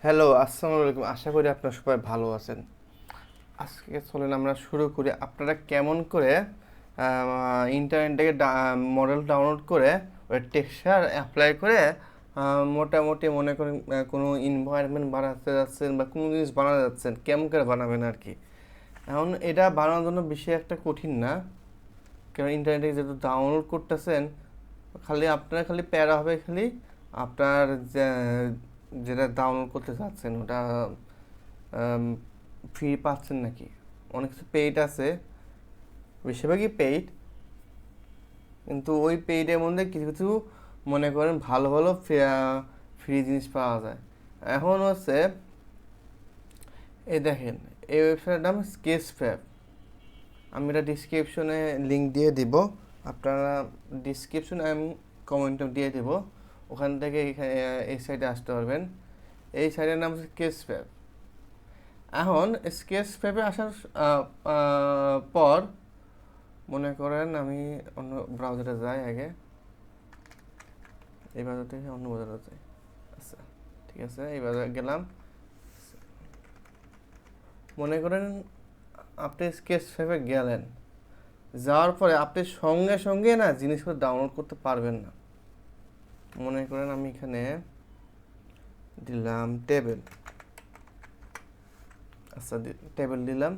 Hello, আসসালামু আলাইকুম। আশা করি আপনারা সবাই ভালো আছেন। আজকে চলেন আমরা শুরু করি। আপনারা কেমন করে ইন্টারনেট থেকে মডেল ডাউনলোড করে ওই টেক্সচার অ্যাপ্লাই করে মোটামুটি মনে করেন কোনো এনভায়রনমেন্ট বানাতে যাচ্ছেন বা কোনো জিনিস বানাতে যাচ্ছেন, কেমন করে বানাবেন আর কি। এখন এটা বানানোর জন্য বেশি একটা কঠিন না, কারণ ইন্টারনেটে যেহেতু ডাউনলোড করতেছেন, আপনার খালি প্যারা হবে খালি আপনার যেটা ডাউনলোড করতে চাচ্ছেন ওটা ফ্রি পাচ্ছেন নাকি। অনেক কিছু পেইড আছে, বেশিরভাগই পেইড, কিন্তু ওই পেইডের মধ্যে কিছু কিছু মনে করেন ভালো ভালো ফ্রি জিনিস পাওয়া যায়। এখন হচ্ছে এই দেখেন, এই ওয়েবসাইটের নাম স্কেচ ফ্যাব। আমি এটা ডিসক্রিপশনে লিঙ্ক দিয়ে দিব, আপনারা ডিসক্রিপশন আমি কমেন্টে দিয়ে দেব, ওখান থেকে এই সাইটে আসতে পারবেন। এই সাইটের নাম হচ্ছে স্কেচ ফ্যাব। এখন স্কেচ ফ্যাবে আসার পর মনে করেন আমি অন্য ব্রাউজারে যাই আগে, এই ব্রাউজার থেকে অন্য ব্রাউজারে যাই। আচ্ছা, ঠিক আছে, এই ব্রাউজারে গেলাম। মনে করেন আপনি স্কেচ ফ্যাবে গেলেন, যাওয়ার পরে আপনি সঙ্গে সঙ্গে না জিনিসগুলো ডাউনলোড করতে পারবেন না। মনে করেন আমি এখানে দিলাম টেবিল। আচ্ছা, টেবিল দিলাম।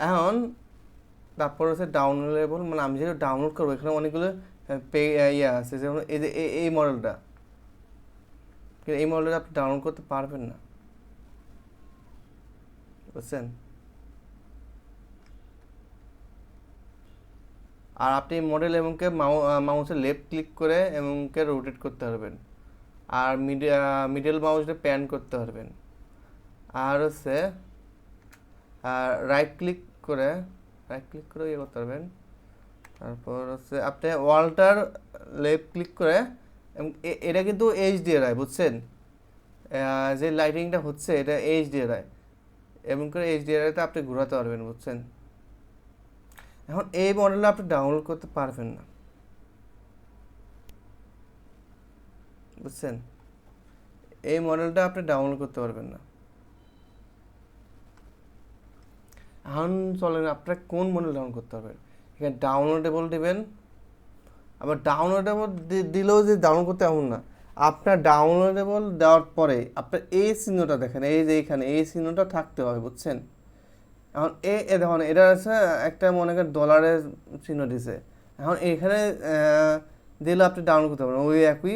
এখন তারপর হচ্ছে ডাউনলোডেবল, মানে আমি যেটা ডাউনলোড করবো এখানে অনেকগুলো ইয়ে আছে, যেমন এই যে এই মডেলটা, কিন্তু এই মডেলটা আপনি ডাউনলোড করতে পারবেন না, বুঝছেন। আর আপনি মডেল এবংকে মাউসের লেফট ক্লিক করে এবংকে রোটেট করতে পারবেন, আর মিডল মাউসটা প্যান করতে পারবেন, আর হচ্ছে রাইট ক্লিক করে ইয়ে করতে পারবেন। তারপর হচ্ছে আপনি ওয়ালটার লেফট ক্লিক করে, এবং এটা কিন্তু এইচডিআরআই, বুঝছেন। যে লাইটিংটা হচ্ছে এটা এইচডিআরআই, এবং করে এইচডিআরআইতে আপনি ঘোরাতে পারবেন, বুঝছেন। এখন এই মডেলটা আপনি ডাউনলোড করতে পারবেন না, বুঝছেন। এই মডেলটা আপনি ডাউনলোড করতে পারবেন না। এখন চলেন আপনারা কোন মডেল ডাউনলোড করতে পারবেন। এখানে ডাউনলোডেবল দেবেন, আবার ডাউনলোডেবল দিলেও যে ডাউনলোড করতে এমন না। আপনার ডাউনলোডেবল দেওয়ার পরে আপনার এই চিহ্নটা দেখেন, এই যে এখানে এই চিহ্নটা থাকতে হবে, বুঝছেন। এখন দেখুন, এটা আছে একটা মনে করেন ডলারের চিহ্ন দিছে। এখন এখানে দিলে আপনি ডাউনলোড করতে পারবেন, ওই একই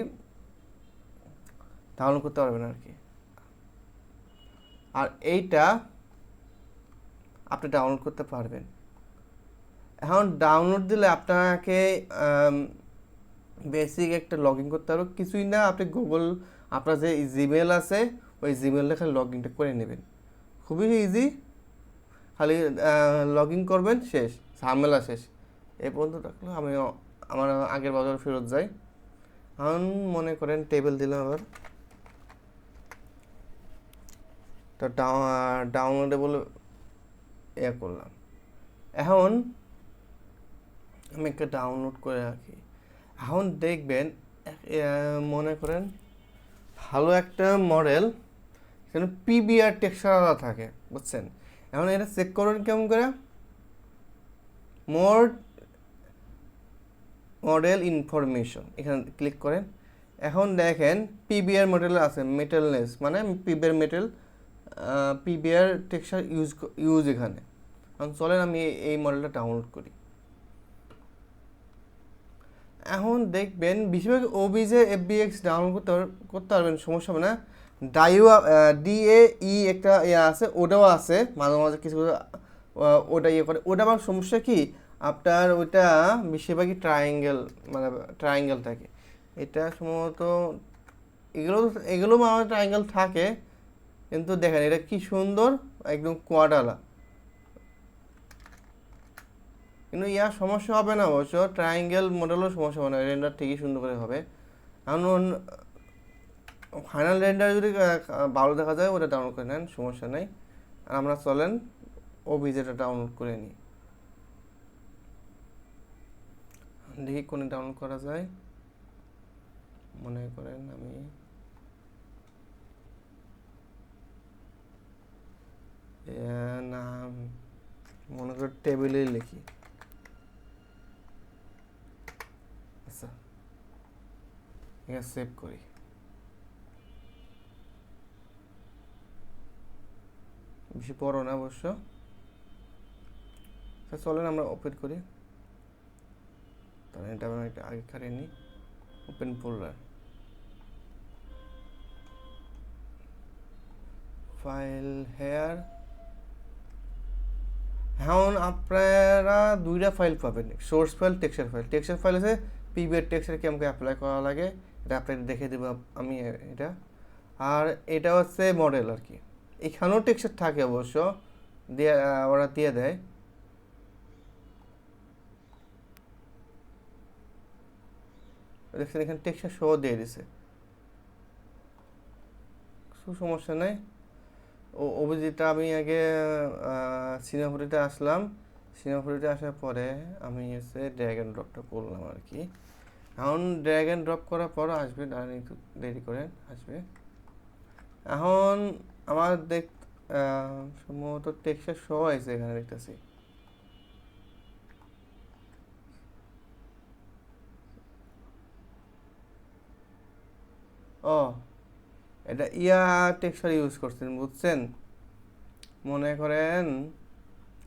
ডাউনলোড করতে পারবেন আর কি। আর এইটা আপনি ডাউনলোড করতে পারবেন। এখন ডাউনলোড দিলে আপনাকে বেসিক একটা লগ ইন করতে হবে, কিছুই না। আপনি গুগল, আপনার যে জিমেল আছে ওই জিমেলটা খালি লগ ইনটা করে নেবেন, খুবই ইজি। খালি লগ ইন করবেন, শেষ, ঝামেলা শেষ। এই পর্যন্ত রাখলে আমি আমার আগের বাজারে ফেরত যাই। এখন মনে করেন টেবিল দিলাম, আবার তো ডাউনলোডেবল করলাম। এখন আমি একটা ডাউনলোড করে রাখি। এখন দেখবেন মনে করেন ভালো একটা মডেল, সেখানে পিবিআর টেক্সচার আলাদা থাকে, বুঝছেন। এখন এটা চেক করবেন কেমন করে, মোর মডেল ইনফরমেশন এখানে ক্লিক করেন। এখন দেখেন পিবিআর মডেল আছে মেটালনেস, মানে PBR metal, PBR texture use এখানে। এখন চলেন আমি এই মডেলটা ডাউনলোড করি। এখন দেখবেন বেশিরভাগ ওবিজে এফবিএক্স ডাউনলোড করতে পারবেন, সমস্যা হবে না। ডিএই একটা ইয়ে আছে, ওটাও আছে মাঝে মাঝে কিছু ওটা ইয়ে করে। ওটা আমার সমস্যা কি, আপনার ওইটা বেশিরভাগই ট্রায়াঙ্গেল, মানে ট্রায়াঙ্গেল থাকে। এটা সম্ভবত এগুলো এগুলো আমার ট্রায়াঙ্গেল থাকে, কিন্তু দেখেন এটা কি সুন্দর, একদম কোয়াডালা। কিন্তু ইয়ার সমস্যা হবে না অবশ্য, ট্রায়াঙ্গেল মডেলও সমস্যা হবে না, রেন্ডার ঠিকই সুন্দর করে হবে। এখন ফাইনাল রেন্ডার যদি ভালো দেখা যায় ওটা ডাউনলোড করে নেন, সমস্যা নেই। আর আমরা চলেন ওবিজেটা ডাউনলোড করে নিই, দেখি কোনে ডাউনলোড করা যায়। মনে করেন আমি টেবিলে লিখি। আচ্ছা, এখানে সেভ করি। বেশি বড় না অবশ্য। চলেন আমরা ওপেন করি। তাহলে এটা আমি একটা আগে খারিয়ে নিই। Open folder, file hair. এখন আপনারা দুইটা ফাইল পাবেন, source file, texture file. Texture file আছে পিবিআর টেক্সচার কি আমাকে অ্যাপ্লাই করা লাগে, এটা আপনাকে দেখে দেবো আমি এটা। আর এটা হচ্ছে মডেল আর কি। এখানেও টেক্সচার থাকে অবশ্য, দিয়ে ওরা দিয়ে দেয়। দেখছেন এখানে টেক্সচার শো দিয়ে দিছে, সমস্যা নেই। অভিজিৎটা আমি আগে সিনেমাপুরিতে আসলাম। সিনেমাপুরিতে আসার পরে আমি হচ্ছে ড্র্যাগ অ্যান্ড ড্রপটা করলাম আর কি। এখন ড্র্যাগ অ্যান্ড ড্রপ করার পর আসবে, দাঁড়ান একটু দেরি করেন, আসবে। এখন আমার সম্ভবত টেক্সচার শো আছে এখানে দেখতেছি। ও, এটা টেক্সচার ইউজ করছেন, বুঝছেন? মনে করেন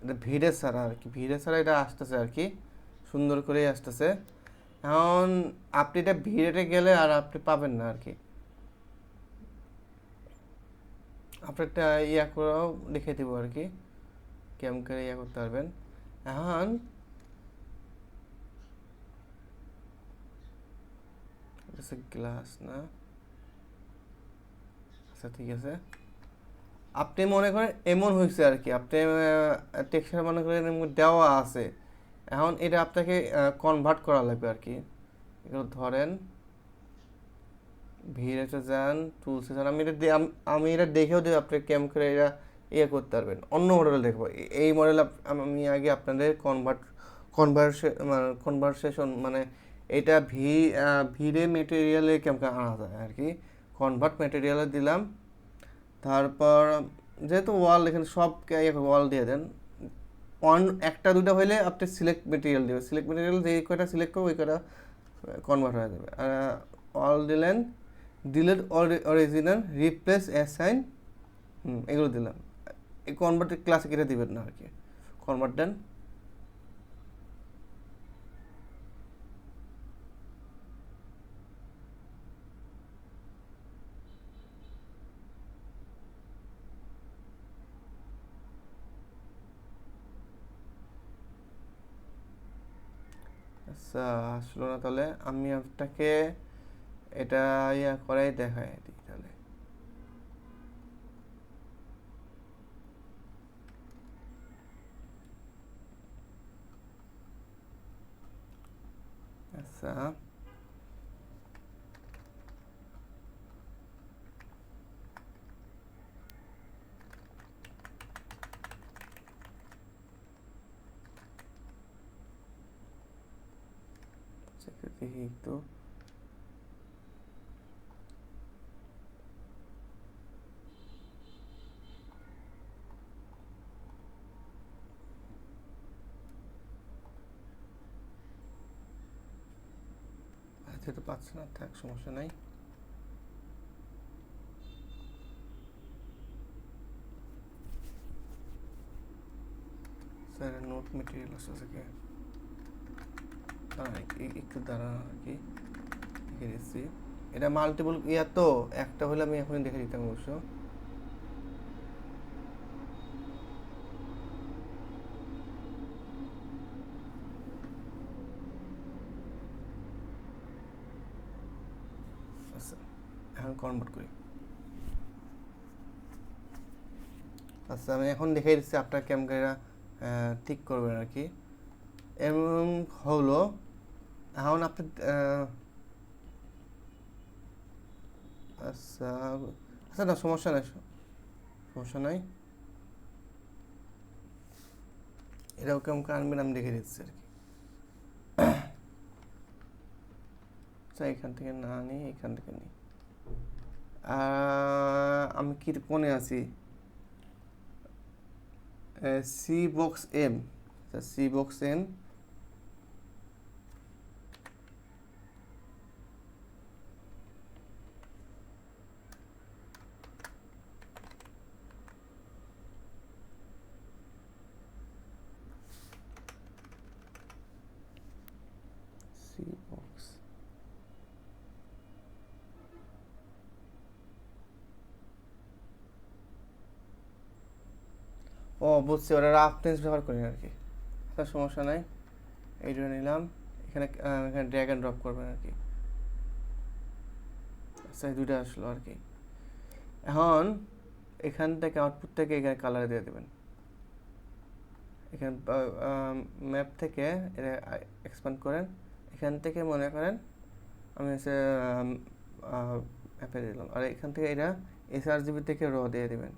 এটা ভিড়ে ছাড়া আর কি, ভিড়ে ছাড়া এটা আসতেছে আর কি, সুন্দর করেই আসতেছে। এখন আপনি এটা ভিড়ে গেলে আর আপনি পাবেন না আর কি। আপনারটা করেও দেখে দেবো আর কি, কেমন করে করতে পারবেন। এখন গ্লাস না, আচ্ছা ঠিক আছে। আপনি মনে করেন এমন হয়েছে আর কি, আপনি টেক্সচার মনে করেন দেওয়া আছে, এখন এটা আপনাকে কনভার্ট করা লাগবে আর কি। এগুলো ধরেন, ভিড়েতে যান, টুলসে যান। আমি এটা দেখেও দেবো আপনি কেমন করে এটা করতে পারবেন। অন্য মডেল দেখবো, এই মডেল আমি আগে আপনাদের কনভারসেশন মানে এটা ভিড়ে মেটেরিয়ালে কেমন আনা যায় আর কি। কনভার্ট মেটেরিয়ালে দিলাম। তারপর যেহেতু ওয়াল এখানে সব ওয়াল দিয়ে দেন, একটা দুটো হইলে আপনি সিলেক্ট মেটেরিয়াল দেবেন। সিলেক্ট মেটেরিয়াল যে কয়টা সিলেক্ট করবো ওই কয়টা কনভার্ট হয়ে যাবে। অল দিলেন, ডিলিট অরিজিনাল, রিপ্লেস অ্যাসাইন, এগুলো দিলাম। এই কনভার্টের ক্লাসে কেটে দিবেন না আর কি, কনভার্ট দেন। আচ্ছা, আসলো না, তাহলে আমি আপনাকে এটা করাই দেখাই দিই তাহলে। আচ্ছা, দেখি একটু। যেহেতু পাচ্ছে না, থাক, সমস্যা নাই। স্যার নোট মেটেরিয়াল আছে থেকে একটু দাঁড়া আর কি, দেখে দিচ্ছি। এটা মাল্টিপল তো একটা হলে আমি এখনই দেখে দিতাম অবশ্য। আচ্ছা, এখন কনভার্ট করি। আচ্ছা, আমি এখন দেখাই দিচ্ছি আপনার ক্যামেরা ঠিক করবেন আর কি। এমন হলো, এখন আপনি আচ্ছা আচ্ছা, না সমস্যা নাই, সমস্যা নাই। এটাও কেমন আনবেন আমি দেখে দিচ্ছি আর কি। আচ্ছা, এখান থেকে না নিই, এখান থেকে নিই। আমি কি কোণে আছি? C box M, C box N, C box, ও বুঝছি, ওরা রাফনেস ব্যবহার করি আর কি, তার সমস্যা নাই। এইটা নিলাম, এখানে এখানে ড্র্যাগ অ্যান্ড ড্রপ করবেন আর কি। আচ্ছা, এই দুইটা আসলো আর কি। এখন এখান থেকে আউটপুট থেকে এখানে কালার দিয়ে দেবেন। এখানে ম্যাপ থেকে এটা এক্সপ্যান্ড করেন, এখান থেকে মনে করেন আমি হচ্ছে ম্যাপে দিলাম, আর এখান থেকে এটা এসআরজিবি থেকে র দিয়ে দেবেন।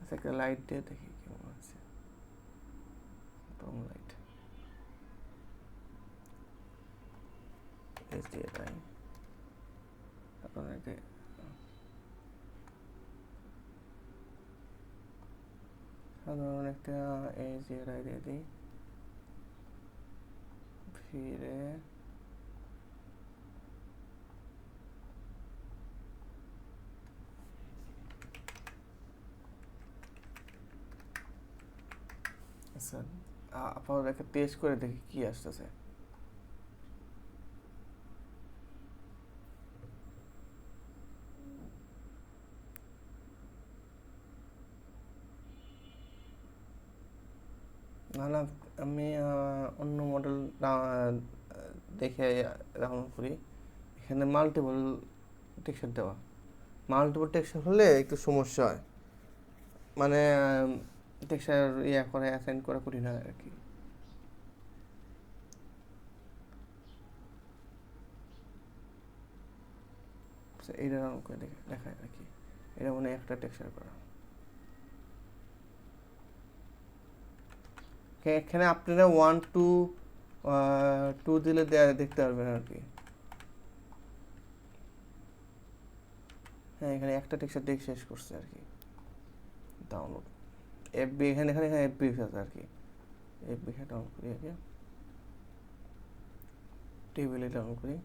আচ্ছা, একটা লাইট দিয়ে দেখি কেমন আছে, লাইট এস দিয়ে তাই এখন এটা সাধারণ একটা এস দিয়ে দিয়ে দিই, ফিরে আচ্ছা আপাতত একটা টেস্ট করে দেখি কি আসতেছে। না না, আমি অন্য মডেল দেখে ডাউনলোড করি। এখানে মাল্টিপল টেক্সচার দেওয়া, মাল্টিপল টেক্সচার হলে একটু সমস্যা হয়, মানে টেক্সচার ইয়া করে অ্যাসাইন করা কঠিন হয় আর কি। এইটা ডাউনলোড করে দেখায় আর কি, এটা মনে হয় একটা টেক্সচার করা। এখানে আপনারা 1 2 2 দিলে দেখতে পারবেন আর কি। হ্যাঁ, এখানে একটা টেক্সচার দেখে শেষ করছে আর কি ডাউনলোড। এফবি এখানে এখানে এখানে এফবি আছে আর কি, এফবি ডাউনলোড করি আগে, টেবিলে ডাউনলোড করি।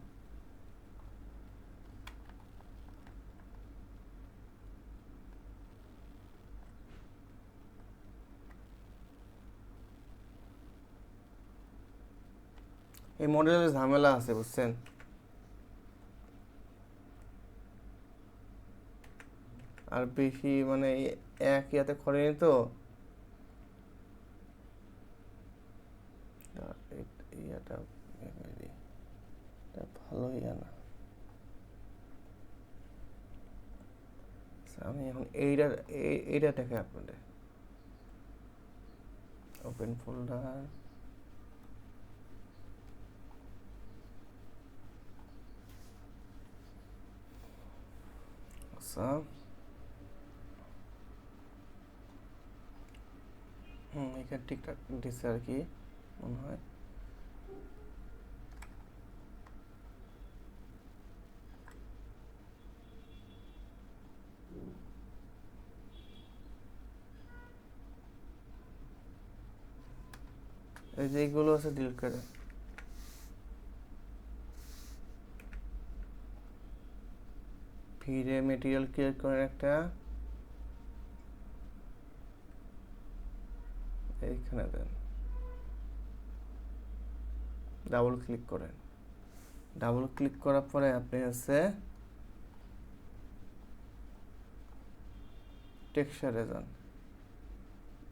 এই মডেলের ঝামেলা আছে বুঝছেন, আর বেশি মানে এক ইয়াতে করেনি তো, ইয়াটা ভালো ইয়া না। আমি এখন এইটা দেখে আপনাদের ওপেন ফোল্ডার, আচ্ছা এখানে ঠিকঠাক দিচ্ছে আর কি মনে হয়। এই যে এইগুলো আছে ডিলিট করে, ফিরে মেটেরিয়াল ক্রিয়েট করেন একটা, এইখানে দেন, ডাবল ক্লিক করেন, ডাবল ক্লিক করার পরে আপনি হচ্ছে টেক্সচারে যান,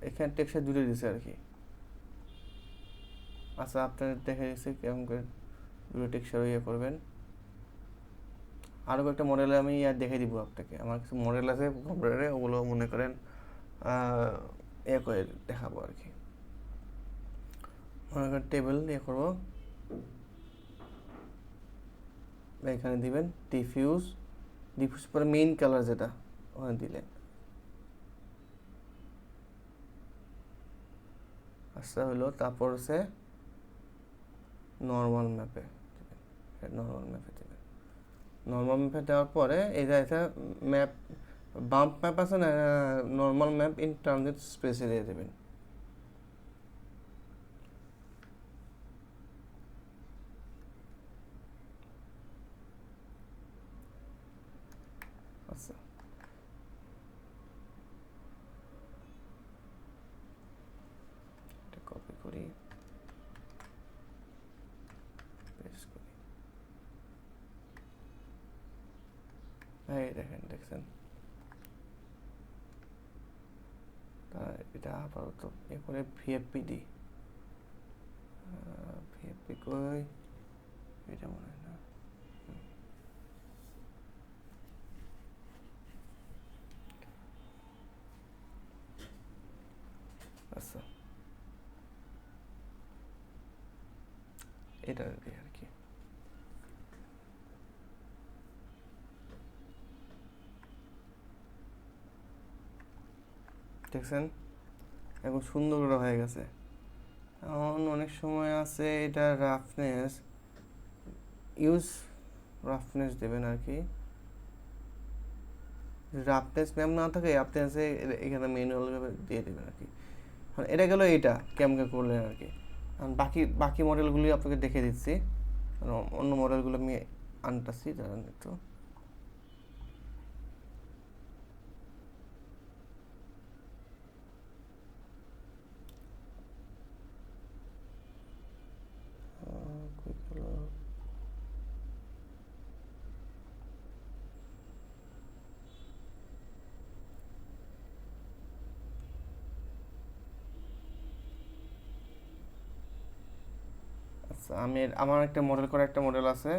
এখানে টেক্সচার জুড়ে দিছে আর কি। আচ্ছা, আপনাদের দেখে দিচ্ছি কেমন করে দুটো টেক্সচার ইয়ে করবেন। আরও একটা মডেলে আমি ইয়ে দেখে দিব আপনাকে, আমার কিছু মডেল আছে কম্পিউটারে, ওগুলো মনে করেন ইয়ে করে দেখাবো আর কি। মনে করেন টেবিল ইয়ে করবো, এখানে দিবেন ডিফিউজ, ডিফিউজ পরে মেইন কালার যেটা ওখানে দিলেন, আচ্ছা হলো, তারপর হচ্ছে নর্মাল ম্যাপে নর্মাল ম্যাপে দেবেন। নর্মাল ম্যাপে দেওয়ার পরে এই যে ম্যাপ বাম্প ম্যাপ আছে না, নর্মাল ম্যাপ ইন ট্রানজিট স্পেসে দিয়ে দেবেন। আচ্ছা, এটা কপি করি, পেস্ট করি। এই দেখছেন, এটা আপাতত এরপরে ভিএফপি দিই। ভিএফপি কই, এটা মনে হয় না। আচ্ছা, এটা দিই আর কি। দেখছেন এখন সুন্দর করে হয়ে গেছে। এখন অনেক সময় আছে এটা রাফনেস, ইউজ রাফনেস দেবেন আর কি। রাফনেস ম্যাম না থাকে আপনি আছে এখানে ম্যানুয়ালভাবে দিয়ে দেবেন আর কি। এটা গেল এইটা কেমন করলেন আর কি। বাকি বাকি মডেলগুলি আপনাকে দেখে দিচ্ছি, অন্য মডেলগুলো আমি আনতেছি, দাঁড়ান একটু। আচ্ছা, আমার একটা মডেল করা একটা মডেল আছে।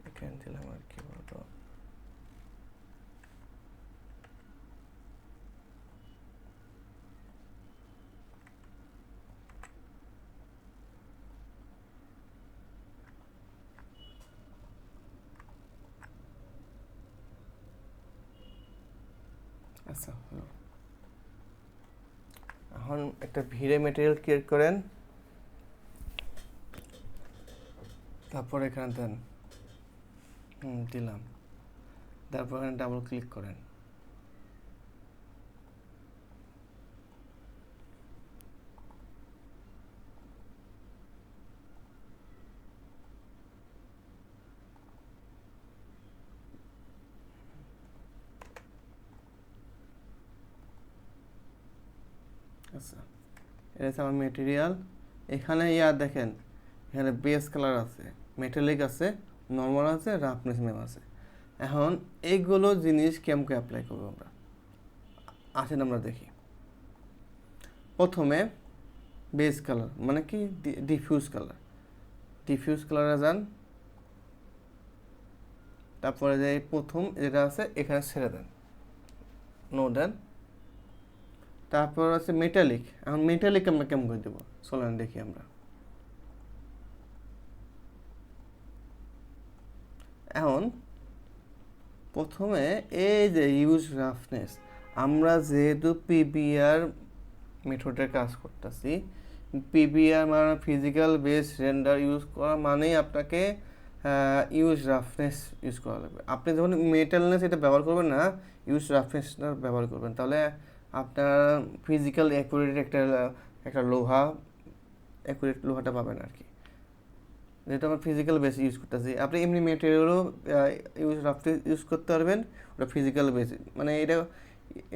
এখানে দিলাম আর কি বলতো, আচ্ছা হলো। এখন একটা ভিড়ে মেটেরিয়াল ক্রিয়েট করেন, তারপর এখানে দেন, দিলাম, তারপর এখানে ডাবল ক্লিক করেন। আচ্ছা, এটা হচ্ছে আমার মেটেরিয়াল। এখানে দেখেন, এখানে বেস কালার আছে, মেটালিক আছে, নর্মাল আছে, রাফনেস ম্যাপ আছে। এখন এইগুলো জিনিস কেমন অ্যাপ্লাই করবো আমরা, আসেন আমরা দেখি। প্রথমে বেস কালার মানে কি, ডিফিউজ কালার, ডিফিউজ কালারে যান। তারপরে যে প্রথম যেটা আছে এখানে ছেড়ে দেন, নো দেন। তারপর আছে মেটালিক। এখন মেটালিক আমরা কেমন করে দেবো, চলেন দেখি আমরা। এখন প্রথমে এই যে ইউজ রাফনেস, আমরা যেহেতু পিবিআর মেথডের কাজ করতেছি, পিবিআর মানে ফিজিক্যাল বেস রেন্ডার ইউজ করা মানেই আপনাকে ইউজ রাফনেস ইউজ করা লাগবে। আপনি যখন মেটালনেস এটা ব্যবহার করবেন না, ইউজ রাফনেসটা ব্যবহার করবেন, তাহলে আপনার ফিজিক্যাল অ্যাকুরেট একটা অ্যাকুরেট লোহাটা পাবেন আর কি। যেহেতু আমরা ফিজিক্যাল বেস ইউজ করতেছি, আপনি এমনি মেটেরিয়ালও রাফনেস ইউজ করতে পারবেন, ওটা ফিজিক্যাল বেস, মানে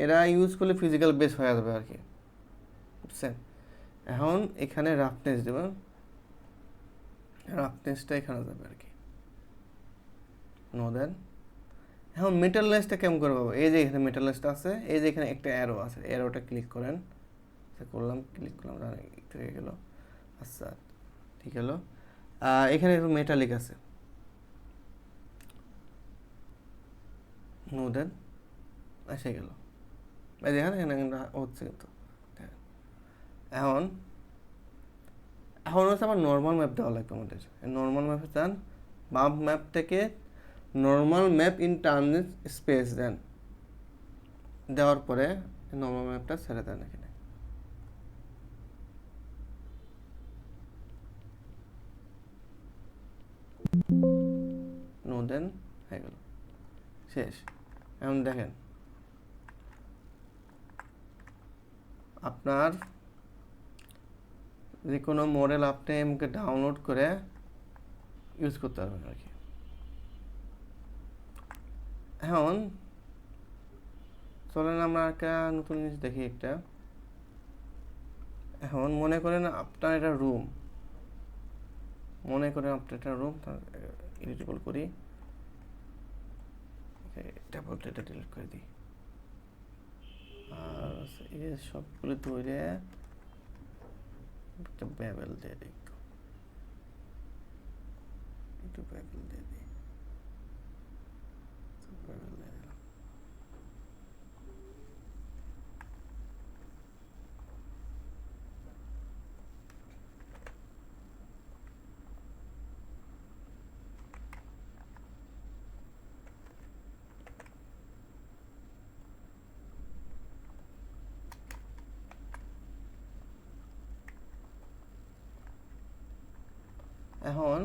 এরা ইউজ করলে ফিজিক্যাল বেস হয়ে যাবে আর কি, বুঝছেন। এখন এখানে রাফনেস দেবেন, রাফনেসটা এখানে যাবে আর কি, নো দেন। এখন মেটালনেসটা কেমন করে পাবো, এই যে এখানে মেটালনেসটা আছে, এই যে এখানে একটা অ্যারো আছে, অ্যারোটা ক্লিক করেন, ক্লিক করলাম, থেকে গেল। আচ্ছা, ঠিক হলো। এখানে একটু মেটালিক আছে, নো দেন, এসে গেল। এই দেখেন এখানে হচ্ছে কিন্তু। এখন এখন হচ্ছে আমার নর্মাল ম্যাপ দেওয়া লাগবে আমাদের। নর্মাল ম্যাপে চান, বাম্প ম্যাপ থেকে normal map in turn space দেন, দেওয়ার পরে নর্মাল ম্যাপটা ছেড়ে দেন এখানে। নো দেন, হয়ে গেল, শেষ। এখন দেখেন আপনার যে কোনো মডেল আপনি এমকে ডাউনলোড করে ইউজ করতে পারবেন আর কি। এখন চলেন আমরা একটা নতুন জিনিস দেখি একটা। এখন মনে করেন আপনার এটা রুম, মনে করেন আপনার এটা রুম, এডিটেবল করি, ট্যাবলেট এটা ডিলিট করে দিই, আর এই সবগুলো ধরে একটা ব্যাবেল দিয়ে দিই, একটু ব্যাবেল দিয়ে দিই, ব্যাবেল দিয়ে দিলাম। এখন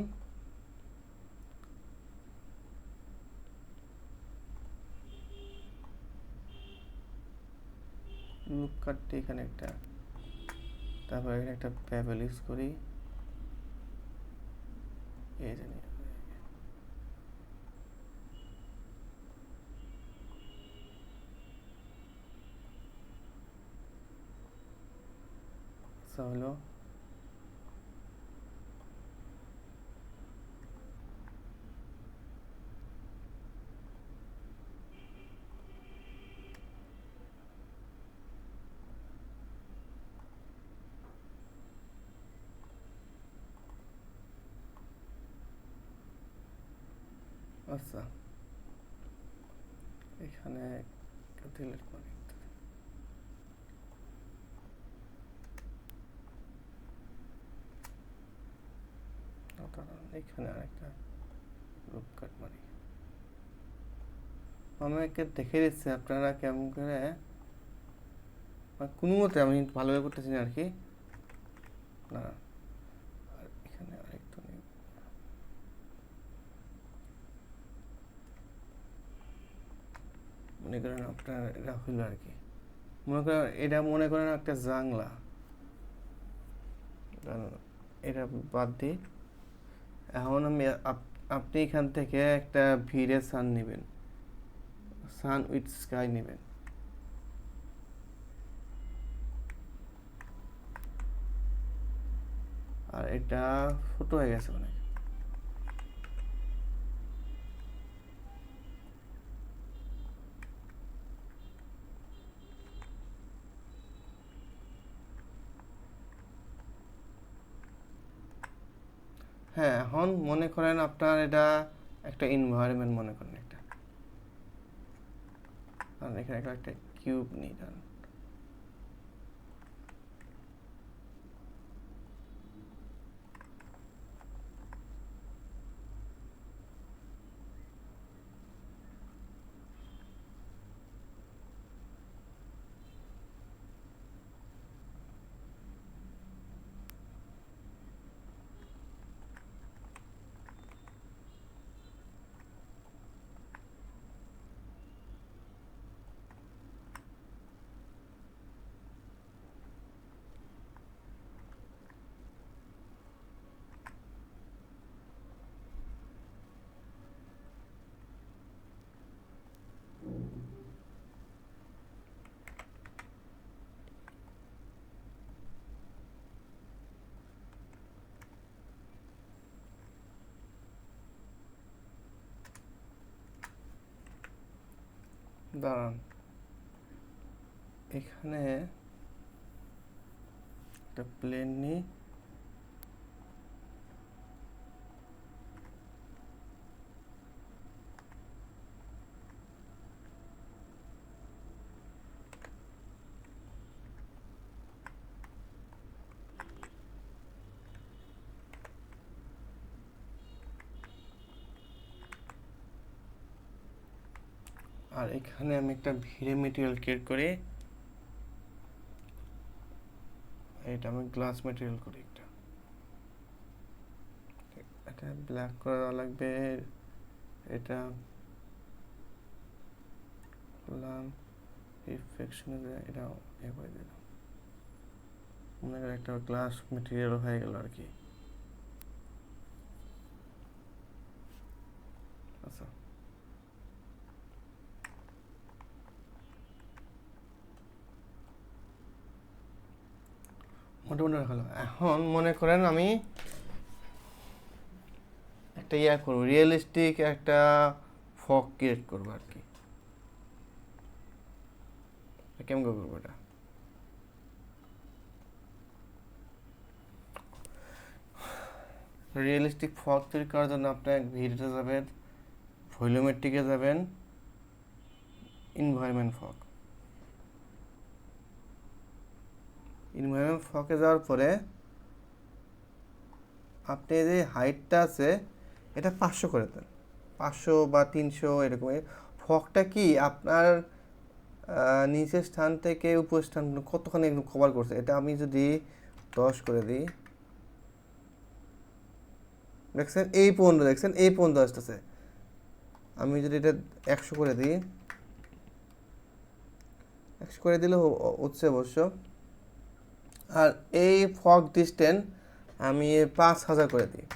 লুক কাটতে এখানে একটা, তারপর এখানে একটা ব্যাবেল ইউজ করি, এই জানি হলো। আচ্ছা, এখানে ডিলিট করি, এখানে আরেকটা লুক কাট মারি। আমাকে দেখে দিচ্ছে আপনারা কেমন করে, কোনো মতে আমি ভালোভাবে করতেছি না আর কি। না, আর এখানে আরেকটু নেই, মনে করেন আপনার এটা হইল আর কি, মনে করেন এটা মনে করেন একটা জাংলা, এটা বাদ দিই। এখন আমি আপনি এখান থেকে একটা ভিড়ে সান নেবেন, সান উইথ স্কাই নেবেন, আর এটা ছোট হয়ে গেছে অনেক। হ্যাঁ, এখন মনে করেন আপনার এটা একটা এনভায়রনমেন্ট মনে করেন একটা, আর এখানে একটা কিউব নিই, দাঁড়ান, এখানে একটা প্লেন নিই, আর এখানে আমি একটা ভিড়ে মেটেরিয়াল ক্রিয়েট করি, এটা আমি গ্লাস মেটেরিয়াল করি, এটা ব্ল্যাক করা লাগবে, এটা করলাম রিফ্লেকশনে, এটা এ করে দিলাম, মনে করি একটা গ্লাস মেটেরিয়াল হয়ে গেল আর কি। আচ্ছা, মোটামুটি হলো। এখন মনে করেন আমি একটা করবো, রিয়েলিস্টিক একটা ফগ ক্রিয়েট করবো আর কি। কেমন করবো এটা? রিয়েলিস্টিক ফগ তৈরি করার জন্য আপনার ভিডিওতে যাবেন, ভলিউমেট্রিকে যাবেন, ইনভায়রনমেন্ট ফগ। ইনভায়রনমেন্ট ফগে যাওয়ার পরে আপনি যে হাইটটা আছে এটা 500 করে দেন, 500 বা 300 এরকম। ফগটা কি আপনার নিচের স্থান থেকে উপর স্থান কতখানি কভার করছে, এটা আমি যদি 10 করে দিই, দেখছেন এই পর্যন্ত, দেখছেন এই পর্যন্ত আসতেছে। আমি যদি এটা 100 করে দিই, 100 করে দিলে হচ্ছে অবশ্য। আর এই ফগ ডিস্টেন্স আমি 5000 করে দিই।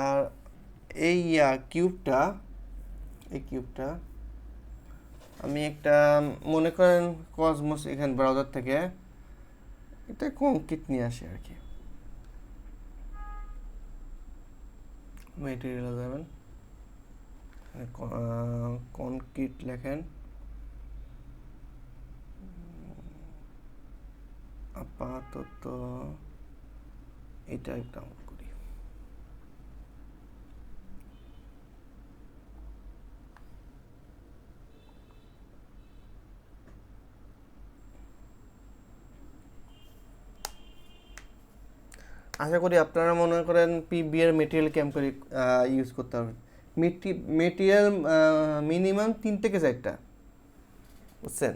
আর এই কিউবটা, এই কিউবটা আমি একটা, মনে করেন কসমোস এখানে ব্রাউজার থেকে এটা কংক্রিট নিয়ে আসি আর কি। মেটেরিয়াল যাবেন, কনক্রিট লেখেন, আপাতত এটা ডাউন করি। আশা করি আপনারা মনে করেন পিবিএর মেটেরিয়াল ক্যাম্প করে ইউজ করতে হবে। মেটেরিয়াল মিনিমাম 3 থেকে 4টা, বুঝছেন?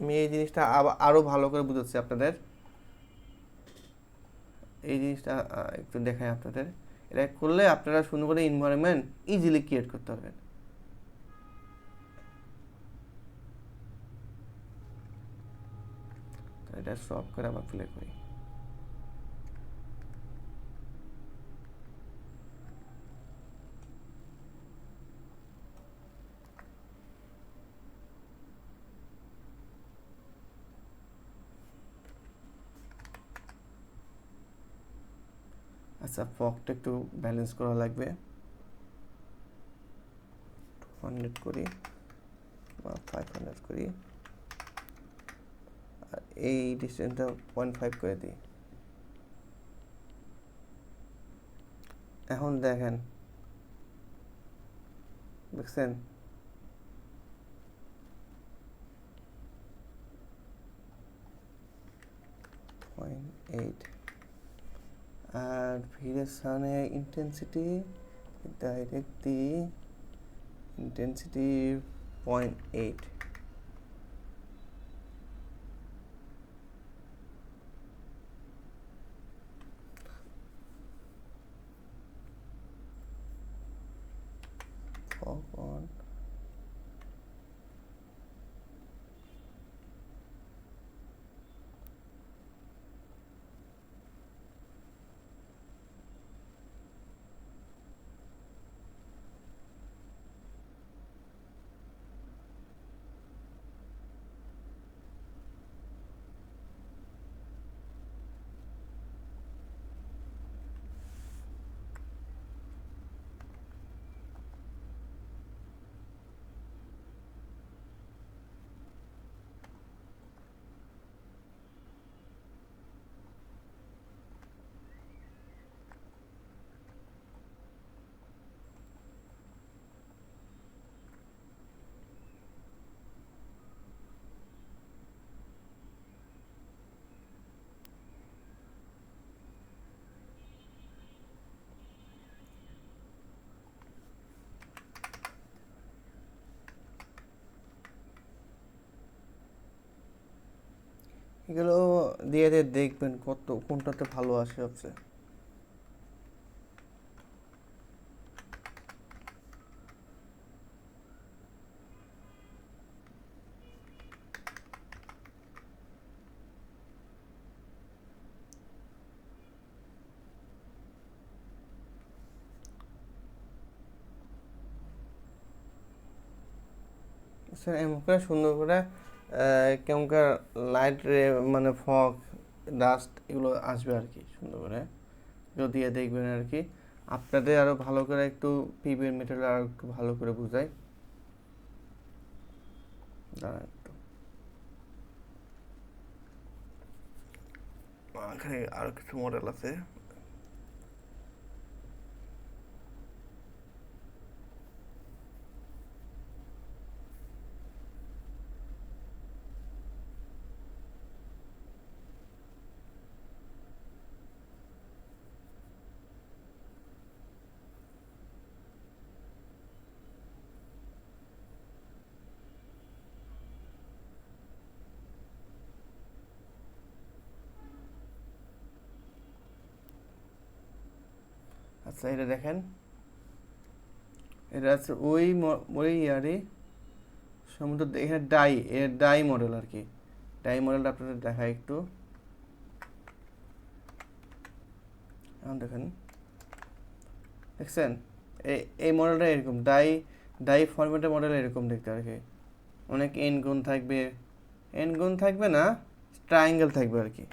আমি এই জিনিসটা আরও ভালো করে বুঝাচ্ছি আপনাদের। এই জিনিসটা একটু দেখাই আপনাদের। এটা করলে আপনারা সুন্দর করে এনভায়রনমেন্ট ইজিলি ক্রিয়েট করতে পারবেন। এটা সব করে আবার প্লে করি। আচ্ছা, ফগটা একটু ব্যালেন্স করা লাগবে, 200 করি বা 500 করি, আর এই ডিস্টেন্সটা 0.5 করে দিই। এখন দেখেন, দেখছেন আর ভিড়ের সামনে intensity direct the intensity 0.8। fog on, এগুলো দিয়ে দিয়ে দেখবেন কত কোনটাতে ভালো আসে হচ্ছে। এমন করে সুন্দর করে কেমনকার লাইট রে মানে ফগ ডাস্ট এগুলো আসবে আর কি, সুন্দর করে এগুলো দিয়ে দেখবেন আর কি। আপনাদের আরও ভালো করে একটু পিভিএর মেটেরিয়াল আরও একটু ভালো করে বুঝাই। দাঁড়ান একটু, এখানে আরও কিছু মডেল আছে। আচ্ছা এটা দেখেন, এটা আছে ওই ইয়ারই সম্ভবত এখানে ডাই মডেল আর কি। ডাই মডেলটা আপনাদের দেখায় একটু, এখন দেখেন, দেখছেন এই এই মডেলটা এরকম ডাই ফরম্যাটের মডেল এরকম দেখতে আর কি। অনেক এন গুণ থাকবে না, ট্রায়াঙ্গেল থাকবে আর কি।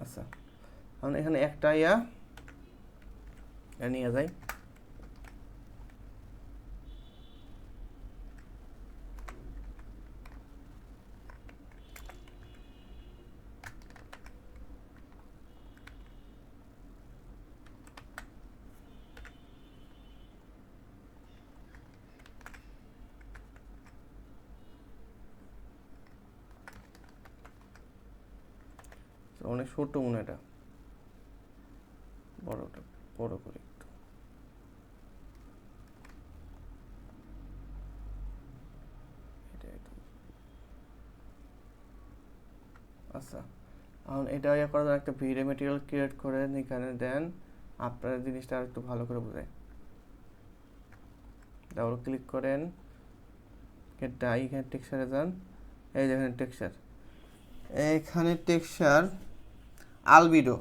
আচ্ছা এখন এখানে একটা নিয়ে যাই। অনেক ছোট মনে হয় এটা, বড়টা বড় করে একটু। আচ্ছা এখন এটা করার জন্য একটা ভিডিও মেটেরিয়াল ক্রিয়েট করে এখানে দেন, আপনার জিনিসটা আর একটু ভালো করে বোঝায়। ডাবল ক্লিক করেন, ডাই এখানে টেক্সচারে যান, এই দেখেন টেক্সচার, এখানে টেক্সচার আলবিডো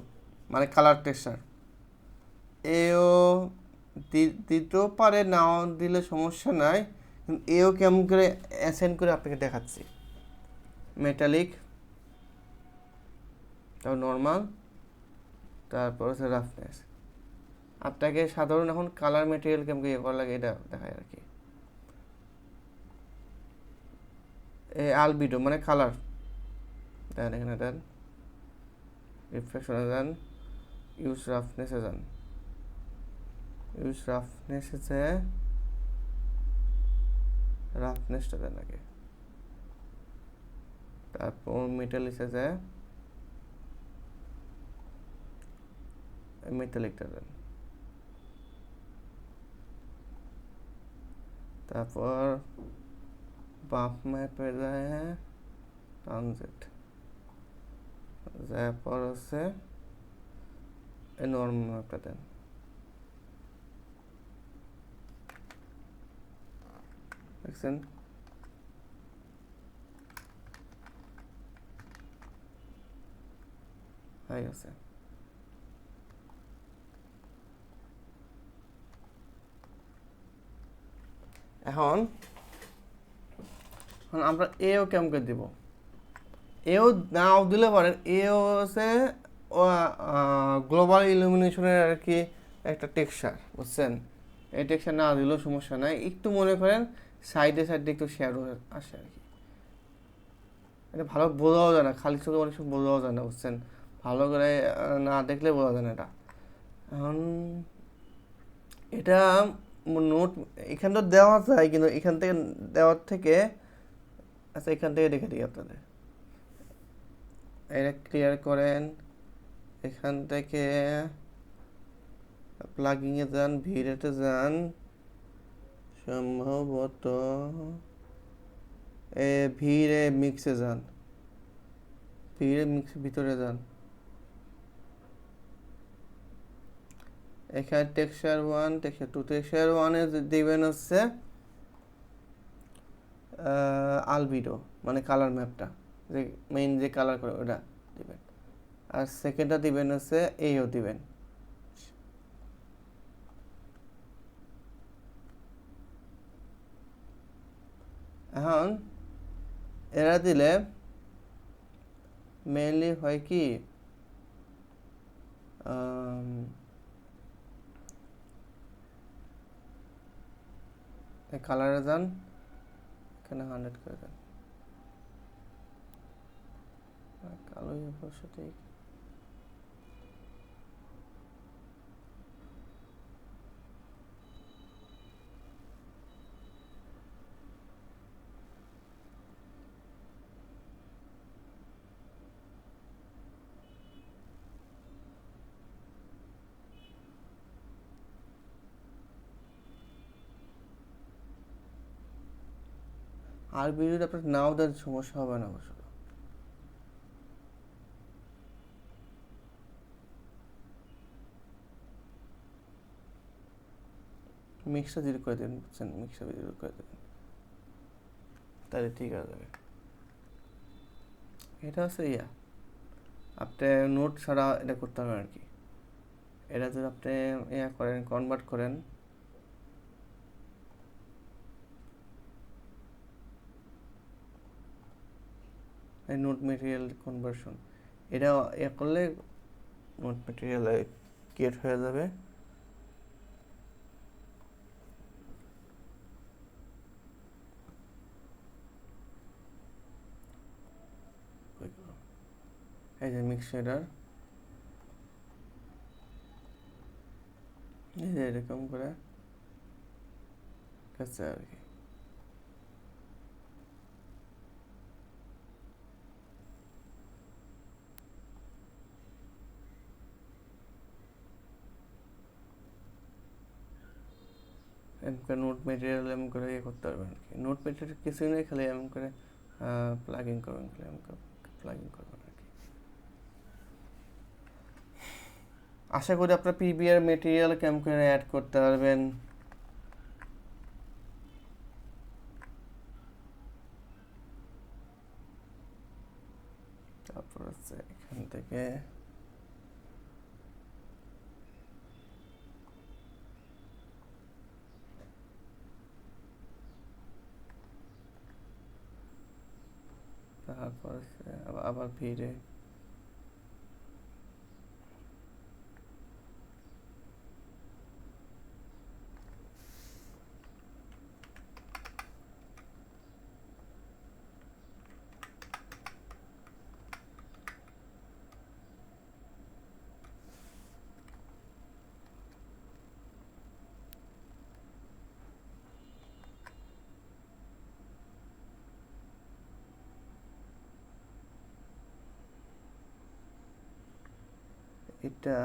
মানে কালার টেক্সচার, এও দিতেও পারে, নাও দিলে সমস্যা নাই, কিন্তু এও কেমন করে অ্যাসেন্ড করে আপনাকে দেখাচ্ছি। মেটালিক, তারপর নর্মাল, তারপর হচ্ছে রাফনেস। আপনাকে সাধারণ এখন কালার মেটেরিয়াল কেমন করা লাগে এটা দেখায় আর কি। আলবিডো মানে কালার দেন, এখানে দেন রিফ্লেকশনে যান, ইউজ রাফনেসে যান, ইউজ রাফনেসে যে রাফনেসটা দেন আগে, তারপর মেটালিসে যায় মেটালিকটা দেন, তারপর বাম্প ম্যাপে যায় ট্রানজিট, যার পর হচ্ছে এই নর্মাল ম্যাপটা দেন। দেখছেন হয়ে গেছে। এখন আমরা এও কেমন করে দিব, এও নাও দিলে পারেন। এও হচ্ছে গ্লোবাল ইলুমিনেশনের আর কি একটা টেক্সচার, বুঝছেন। এই টেক্সচার না দিলেও সমস্যা নাই, একটু মনে করেন সাইডে একটু শ্যাডো আসে আর কি। এটা ভালো বোঝাও যায় না, খালি চোখে অনেক সময় বোঝাও যায় না, বুঝছেন। ভালো করে না দেখলে বোঝা যায় না এটা। এখন এটা নোট এখান তো দেওয়া যায়, কিন্তু এখান থেকে দেওয়ার থেকে, আচ্ছা এখান থেকে দেখে দিই আপনাদের। এটা ক্লিয়ার করেন, এখান থেকে প্লাগিংয়ে যান, ভিডিওতে যান, সম্ভবত ভিড়ে মিক্সে যান, ভিড়ে মিক্স ভিতরে যান। এখানে টেক্সচার 1 টেক্সচার 2, টেক্সচার 1-এ দিবেন হচ্ছে আলবিডো, মানে কালার ম্যাপটা, যে মেইন যে কালার করে ওটা দিবেন। আর সেকেন্ডটা দিবেন হচ্ছে এইও দিবেন। এখন এরা দিলে মেইনলি হয় কি, কালারে যান, এখানে 100 করে দেন, কালোই অবশ্য ঠিক। আর ভিডিওটা আপনার নাও দেন, সমস্যা হবে না অবশ্য। মিক্সটা জিরো করে দেন, বুঝছেন, মিক্সটা জিরো করে দেবেন, তাহলে ঠিক আছে যাবে। এটা হচ্ছে আপনি নোট ছাড়া এটা করতে হবে আর কি। এটা যদি আপনি করেন, কনভার্ট করেন, এই নোট মেটেরিয়াল কনভার্সন, এটা করলে নোট মেটেরিয়াল ক্রিয়েট হয়ে যাবে। এই যে মিক্স শেডার, এই যে এরকম করে কাছে আর কি। নোট মেটেরিয়াল এমন করে করতে পারবেন আর কি। নোট মেটেরিয়াল কিছুই নেই, খালি এমন করে প্লাগিং করবেন, খালি এমন করে প্লাগিং করবেন আর কি। আশা করি আপনার পিবিআর মেটেরিয়াল কেমন করে অ্যাড করতে পারবেন। তারপর হচ্ছে এখান থেকে তারপর হচ্ছে আবার ভিড়ে এটা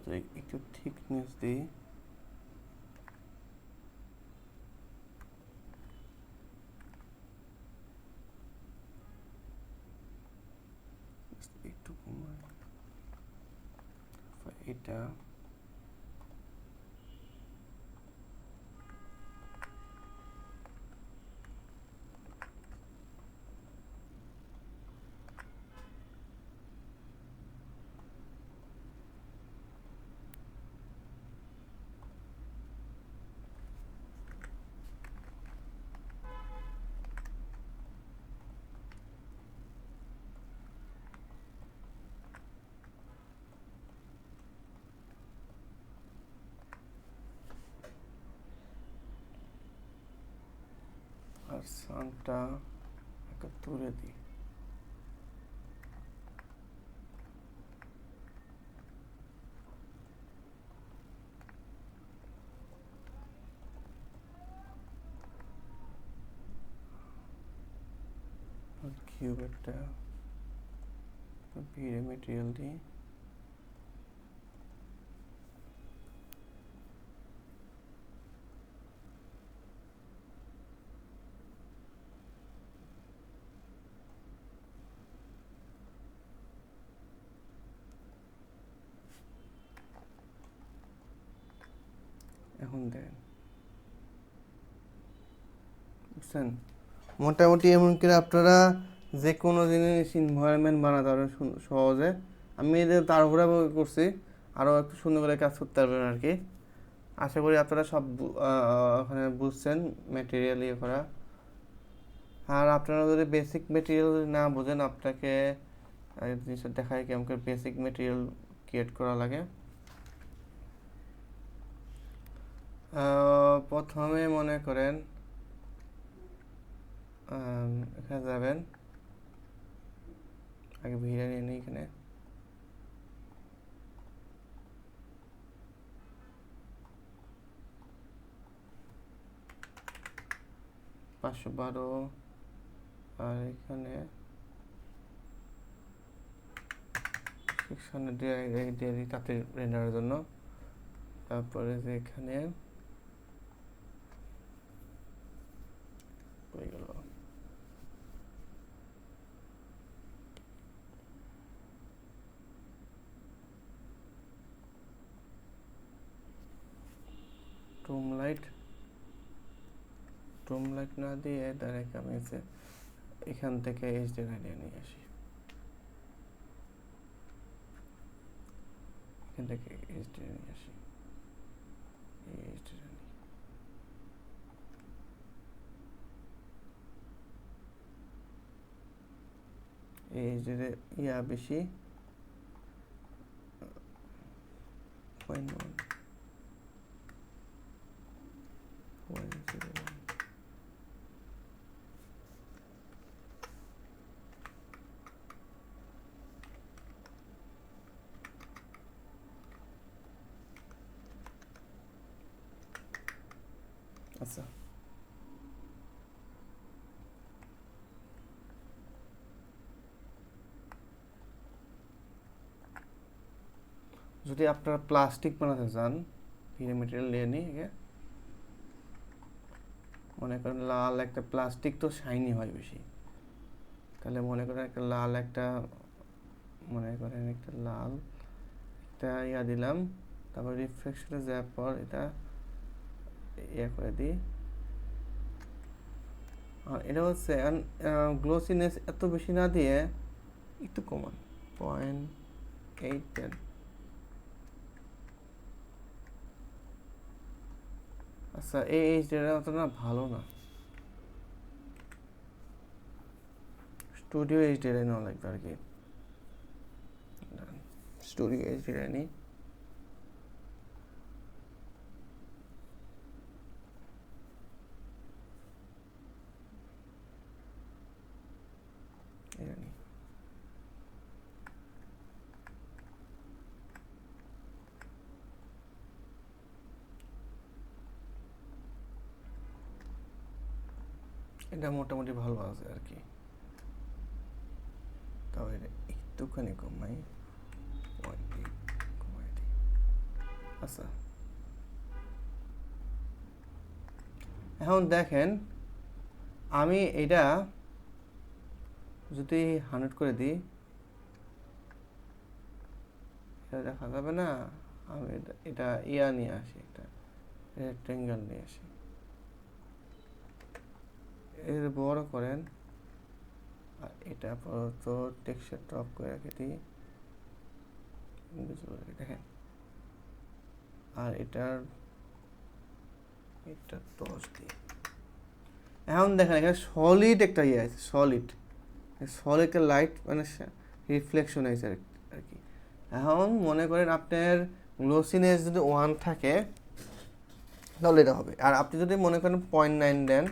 তো একটু থিকনেস দিই, একটু কমাই এটা। আর সানটা একটা তুলে দিই। কিউবেরটা ভিড়ে মেটেরিয়াল দিই, এখন দেখেন বুঝছেন। মোটামুটি এমন করে আপনারা যে কোনো জিনিস এনভায়রনমেন্ট বানাতে পারবেন সহজে। আমি এদের তাড়াহুড়া করছি, আরও একটু সুন্দর করে কাজ করতে পারবেন আর কি। আশা করি আপনারা সব ওখানে বুঝছেন ম্যাটেরিয়াল ইয়ে করা। আর আপনারা যদি বেসিক ম্যাটেরিয়াল না বোঝেন, আপনাকে জিনিসটা দেখায় কেমন করে বেসিক ম্যাটেরিয়াল ক্রিয়েট করা লাগে। প্রথমে মনে করেন এখানে যাবেন, আগে ভিড়ে নিয়ে নিই এখানে। পাঁচশো 12 আর এখানে 600 দিয়ে দিই তাতে রেন্ডারের জন্য। তারপরে যে এখানে হয়ে গেল, টুম লাইট না দিয়ে ডাইরেক্ট আমি এখান থেকে এইচডি আইডিয়া নিয়ে আসি, এখান থেকে এইচডি নিয়ে আসি, এইচডি এইচডি ইয়া বেশি 0.1 আচ্ছা। যদি আপনারা প্লাস্টিক বানাতে চান, ভিড়ে মেটেরিয়াল নিয়ে নিই আগে। মনে করেন লাল একটা প্লাস্টিক তো শাইনি হয় বেশি, তাহলে মনে করেন একটা লাল একটা ইয়া দিলাম। তারপর রিফ্লেকশনে যাওয়ার পর এটা ইয়া করে দিই। আর এটা হচ্ছে গ্লোসিনেস এত বেশি না দিয়ে একটু কমান, 0.8 আচ্ছা। এই এইচডিটা অত না ভালো না, স্টুডিও এইচডিটাই নেওয়া লাগবে আর কি। স্টুডিও এইচডিটাই নিই। এটা মোটামুটি ভালো আছে আর কি, তাও এটা একটুখানি কমাই, কমাই দিই। আচ্ছা, এখন দেখেন আমি এটা যদি 100 করে দিই, এটা দেখা যাবে না। আমি এটা ইয়া নিয়ে আসি, একটা রেক্টেঙ্গেল নিয়ে আসি, এর বড় করেন। আর এটা আপাতত টেক্সচার টপ করে রেখে দিই, দেখেন। আর এটা 10 দিই। এখন দেখেন এখানে সলিড একটা ইয়ে আছে, সলিড একটা লাইট রিফ্লেকশন আছে আর কি। এখন মনে করেন আপনার গ্লোসিনেস যদি 1 থাকে তাহলে এটা হবে। আর আপনি যদি মনে করেন 0.9 দেন,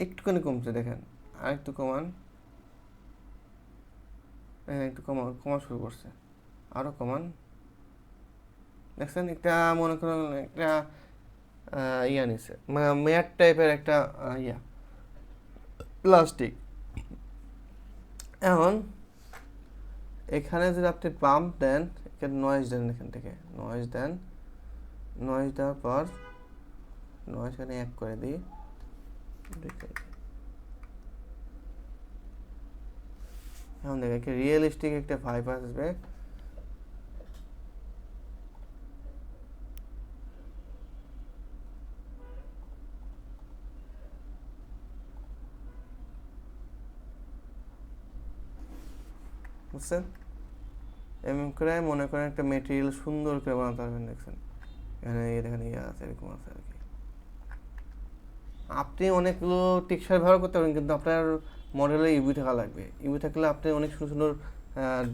একটুখানি কমছে দেখেন। আর একটু কমান, একটু কমা শুরু করছে, আরও কমান। দেখছেন একটা মনে করেন একটা ইয়া নিছে, মেয়ার টাইপের একটা ইয়া প্লাস্টিক। এখন এখানে যদি আপনি পাম্প দেন, এখানে নয়েজ দেন, এখান থেকে নয়েজ দেন, নয়েজ দেওয়ার পর নয়েজ এখানে এক করে দিই, এখন দেখে একটা রিয়েলিস্টিক একটা ভাইব আসবে। বুঝছেন? এমন করে মনে করেন একটা মেটেরিয়াল সুন্দর করে বানাতে পারবেন। দেখছেন এখানে দেখেন ইয়ে আছে, এরকম আছে আর কি। আপনি অনেকগুলো টেক্সচার ব্যবহার করতে পারবেন, কিন্তু আপনার মডেলে ইউভি থাকা লাগবে। ইউভি থাকলে আপনি অনেক সুন্দর সুন্দর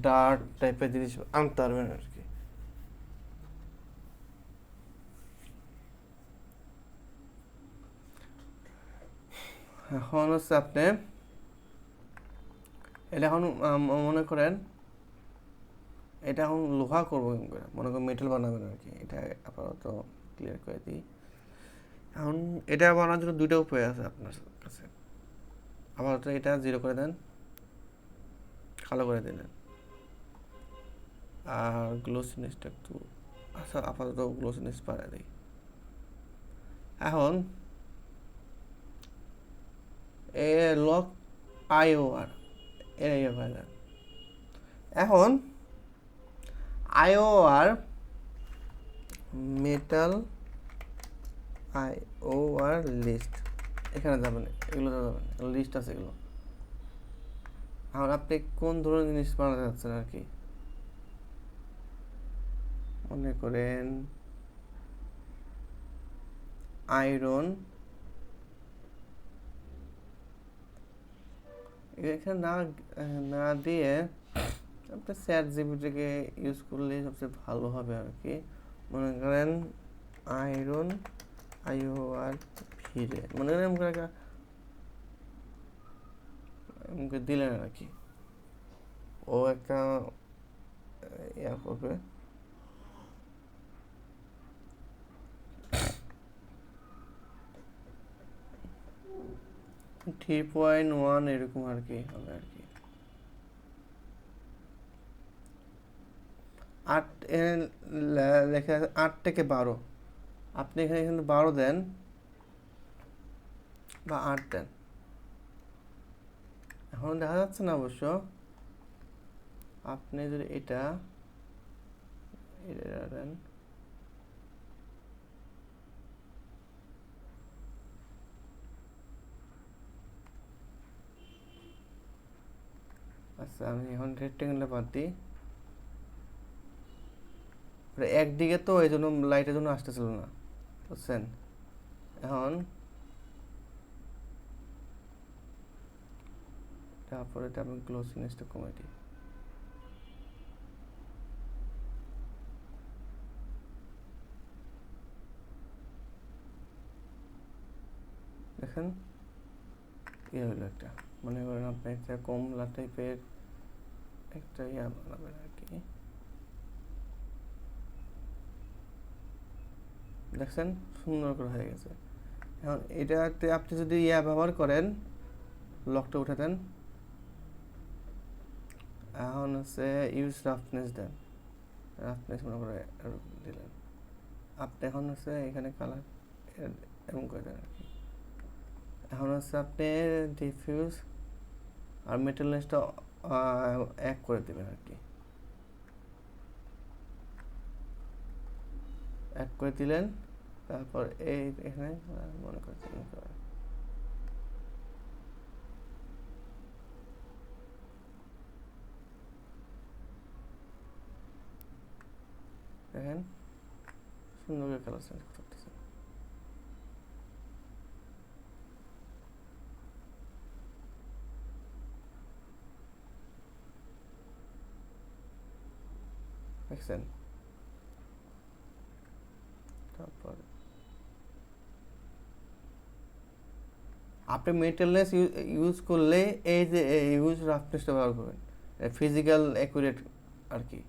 ডার্ক টাইপের জিনিস আনতে পারবেন আর কি। এখন হচ্ছে আপনি এটা এখন মনে করেন এটা এখন লোহা করবো, মনে করেন মেটাল বানাবেন আর কি। এটা আপাতত ক্লিয়ার করে দিই। এখন এটা বানানোর জন্য দুইটা উপায় আছে আপনার কাছে। আপাতত এটা 0 করে দেন, কালো করে দিলেন, আর গ্লোসিনেসটা একটু, আচ্ছা আপাতত গ্লোসিনেস বাড়াই দিই। এখন এ লক আইওআর এর ইয়ে করে দেন। এখন আইওআর মেটাল আইওআর লিস্ট, এখানে যাবেন, এগুলো যাবেন, লিস্ট আছে এগুলো। এখন আপনি কোন ধরনের জিনিস বানাতে চাচ্ছেন আর কি। মনে করেন আয়রন, এখানে না না দিয়ে আপনি চ্যাট জিপিটিকে ইউজ করলে সবচেয়ে ভালো হবে আর কি। মনে করেন আয়রন আইওআর ভিড়ে, মনে করেন এমনি দিলেন আর কি, ও একটা ইয়া করবে। 3.1 এরকম আর কি হবে আর কি। 8 লেখা আছে 8 থেকে 12, আপনি এখানে কিন্তু 12 দেন বা 8 দেন। এখন দেখা যাচ্ছে না অবশ্য। আপনি যদি এটা দেন, আচ্ছা আমি এখন রেক্টেঙ্গেলটা বাদ দিই। একদিকে তো এই জন্য লাইটের জন্য আসতেছিল না, বুঝছেন? এখন তারপরে এটা আমি গ্লোসিনেসটা কমে দিই। দেখেন ইয়ে হলো একটা, মনে করেন আপনি একটা কমলা টাইপের একটা ইয়া বানাবেন আর কি। দেখছেন সুন্দর করে হয়ে গেছে। এখন এটাতে আপনি যদি ইয়া ব্যবহার করেন, লকটা উঠে দেন, এখন হচ্ছে ইউজ রাফনেস দেন, রাফনেস মনে করে দিলেন। আপনি এখন হচ্ছে এখানে কালার এরকম করে দেন আর কি। এখন হচ্ছে আপনি ডিফিউজ আর মেটালনেসটা এক করে দেবেন আর কি। এক করে দিলেন, তারপর এই এখানে মনে করছেন দেখেন সুন্দর করে কালার চেঞ্জ করতেছে। দেখছেন? তারপর আপনি মেটালনেস ইউজ করলে এই যে ইউজ রাফনেসটা ব্যবহার করবেন, ফিজিক্যাল অ্যাকুরেট আর কি।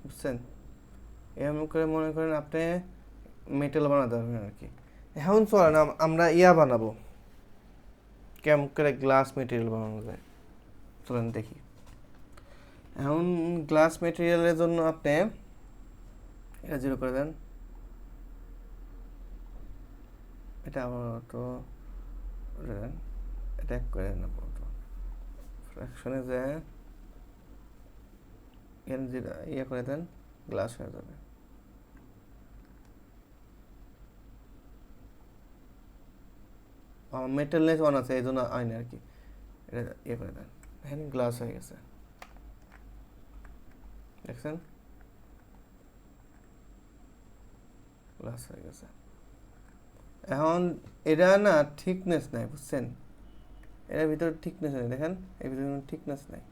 বুঝছেন? এমন করে মনে করেন আপনি মেটাল বানাতে পারবেন আর কি। এখন চলেন আমরা ইয়া বানাবো, কেমন করে গ্লাস মেটেরিয়াল বানানো যায় চলেন দেখি। এখন গ্লাস মেটেরিয়ালের জন্য আপনি এটা 0 করে দেন, এটা আপাতত দেন, এটা 1 করে দেন আপাতত। ফ্র্যাকশনে যায় ইয়ে করে দেন, গ্লাস হয়ে যাবে। মেটালনেস অন আছে এই জন্য আইন আর কি, এটা ইয়ে করে দেন, হ্যাঁ গ্লাস হয়ে গেছে দেখছেন, গ্লাস হয়ে গেছে। এখন এটা না থিকনেস নাই বুঝছেন, এর ভিতরে থিকনেস নেই, দেখেন এর ভিতরে কোনো থিকনেস নাই,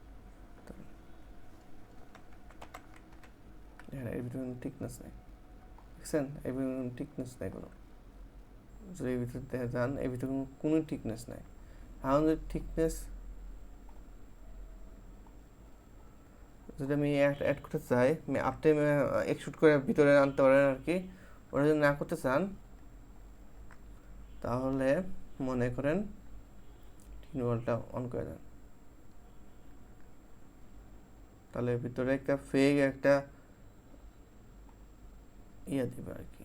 এর ভিতরে কোনো থিকনেস নাই দেখছেন, এর ভিতরে কোনো থিকনেস নাই কোনো, যদি এর ভিতরে দেখা যান এর ভিতরে কোনো থিকনেস নাই। এখন যদি থিকনেস যদি আমি অ্যাড করতে চাই, আপনি এক্সট্রুড করে ভিতরে আনতে পারেন আর কি। ওটা যদি না করতে চান তাহলে মনে করেন থিন ওয়ালটা অন করে দেন, তাহলে ভিতরে একটা ফেক একটা ইয়ে দিবে আর কি।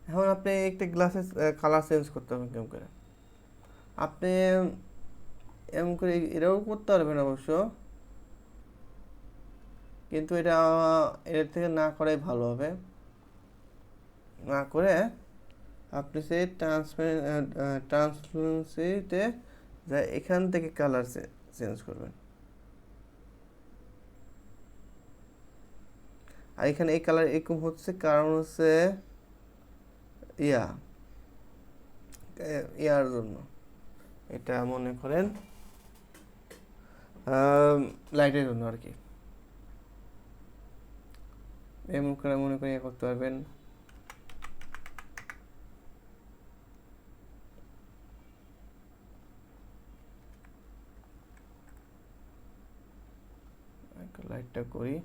এখন আপনি একটা গ্লাসের কালার চেঞ্জ করতে হবে কেমন করে, আপনি এমন করে এটাও করতে পারবেন অবশ্য, কিন্তু এটা এর থেকে না করাই ভালো হবে। না করে আপনি সেই ট্রান্সপারেন্সিতে যা এখান থেকে কালার চেঞ্জ করবেন, আর এখানে এই কালার এরকম হচ্ছে কারণ হচ্ছে ইয়ার জন্য, এটা মনে করেন লাইটের জন্য আর কি। এমন করে মনে করে করতে পারবেন। লাইটটা করি,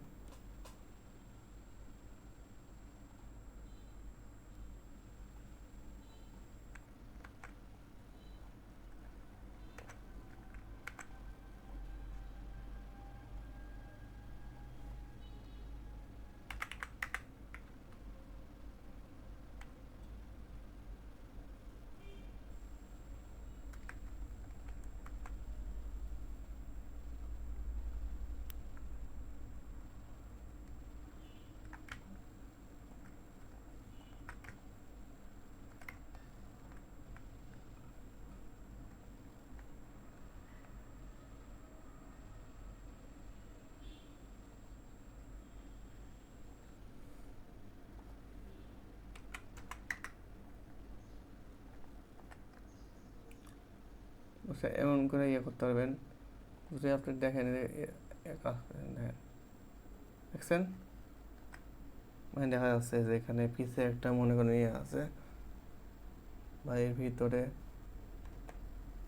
এমন করে ইয়ে করতে পারবেন। যদি আপনি দেখেন দেখেন দেখছেন, মানে দেখা যাচ্ছে যে এখানে পিছে একটা মনে করেন ইয়ে আছে বা এর ভিতরে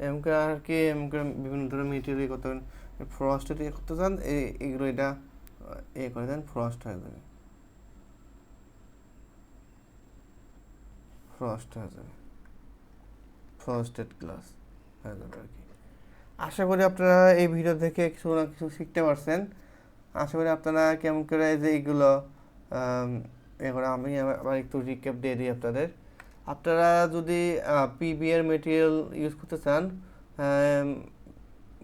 এমন করে আর কি, এমন করে বিভিন্ন ধরনের মেটেরিয়াল করতে পারেন। ফ্রস্ট দিয়ে করতে চান এগুলো এটা এ করে দেন, ফ্রস্ট হয়ে যাবে, ফ্রস্ট হয়ে যাবে, ফ্রস্টেড গ্লাস হয়ে যাবে আর কি। আশা করি আপনারা এই ভিডিও থেকে কিছু না কিছু শিখতে পারছেন। আশা করি আপনারা কেমন করে যে এইগুলো এবার আমি আবার একটু রিক্যাপ দিয়ে দিই আপনাদের। আপনারা যদি পিবিএর মেটেরিয়াল ইউজ করতে চান,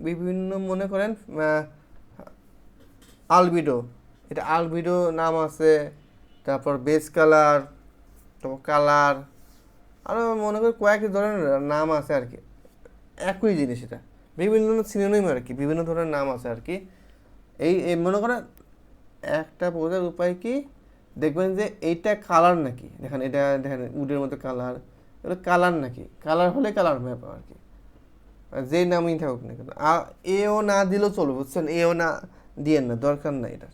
বিভিন্ন মনে করেন আলবিডো, এটা আলবিডো নাম আছে, তারপর বেস কালার, তারপর কালার, আরও মনে করি কয়েক ধরনের নাম আছে আর কি, একই জিনিস এটা বিভিন্ন সিনোনিম আর কি, বিভিন্ন ধরনের নাম আছে আর কি। এই মনে করেন একটা বোঝার উপায় কি, দেখবেন যে এইটা কালার নাকি, দেখেন এটা দেখেন উডের মতো কালার, এগুলো কালার নাকি, কালার হলে কালার ম্যাপ আর কি, যেই নামই থাকুক না কেন। এও না দিলেও চলবে বুঝছেন, এও না দিয়েন না, দরকার নাই এটা।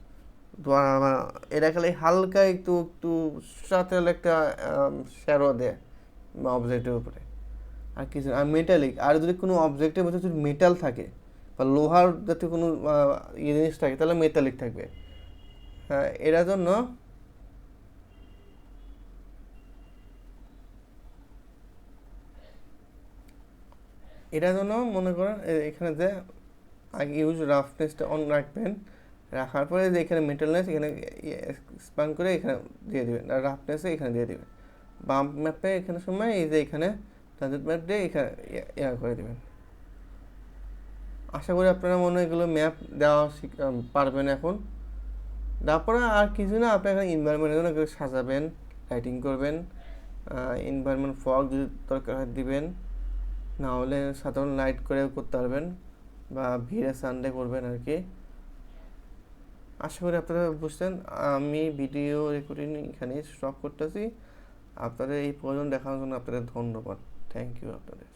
এটা খালি হালকা একটু একটু সাথে একটা শ্যাডো দেয় অবজেক্টের উপরে, আর কিছু। আর মেটালিক, আর যদি কোনো অবজেক্টের মধ্যে যদি মেটাল থাকে বা লোহার জাতীয় কোনো জিনিস থাকে তাহলে মেটালিক থাকবে। হ্যাঁ, এটার জন্য এটার জন্য মনে করেন এখানে যে আগে ইউজ রাফনেসটা অন রাখবেন, রাখার পরে যে এখানে মেটালনেস এখানে এক্সপ্যান্ড করে এখানে দিয়ে দেবেন, আর রাফনেসে এখানে দিয়ে দেবেন। বাম্প ম্যাপে এখানে সময় এই যে এখানে ট্রানজিট ম্যাপ দিয়ে এখানে ইয়া করে দেবেন। আশা করি আপনারা মনে হয় এগুলো ম্যাপ দেওয়া পারবেন এখন। তারপরে আর কিছু না, আপনি এখানে এনভায়রনমেন্টের জন্য এগুলো সাজাবেন, লাইটিং করবেন, এনভায়রনমেন্ট ফগ যদি দরকার হয় দিবেন, না হলে সাধারণ লাইট করেও করতে পারবেন, বা ভিড়ে সানডে করবেন আর কি। আশা করি আপনারা বুঝছেন। আমি ভিডিও রেকর্ডিং এখানেই স্টপ করতেছি। আপনাদের এই প্রয়োজন দেখানোর জন্য আপনাদের ধন্যবাদ। থ্যাংক ইউ আপনাদের।